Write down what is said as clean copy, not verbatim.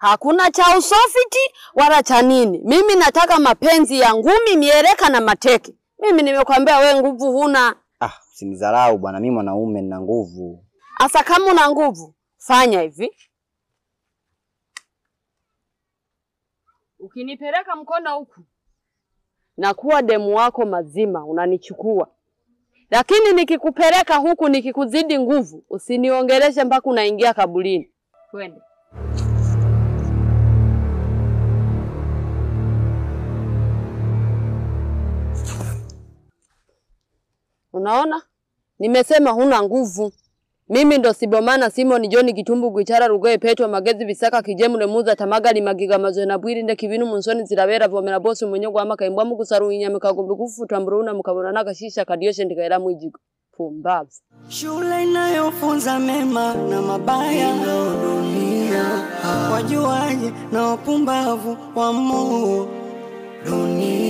Hakuna cha usofiti wala cha nini. Mimi nataka mapenzi ya ngumi, mieleka na mateke. Mimi nimekwambia wewe nguvu huna. Usinidharau bwana, mimi mwanaume nina nguvu. Asa kama una nguvu, fanya hivi. Ukinipeleka mkono huku, nakuwa demu wako mazima, unanichukua. Lakini nikikupeleka huku nikikuzidi nguvu, usiniongeleshe mpaka unaingia kabulini. Twende. Unaona? Nimesema huna nguvu. Mimi ndo Sibomana Simon John Gitumbu Gwichara Rugoye Petro Magezi Bisaka Kijemu Nemuza Tamagali Magiga Mazona Bwiri nde kibinu munsoni zirabera vomera bosi umunyogo amaka imbwa mugusaru inyame kagombe kufuta mburuna mukabona nakashisha kadiyoshe ndikaira mwijigo. Pumbavu. Shule inayofunza mema na mabaya ndo dunia. Wajuaje na wapumbavu wa Mungu dunia.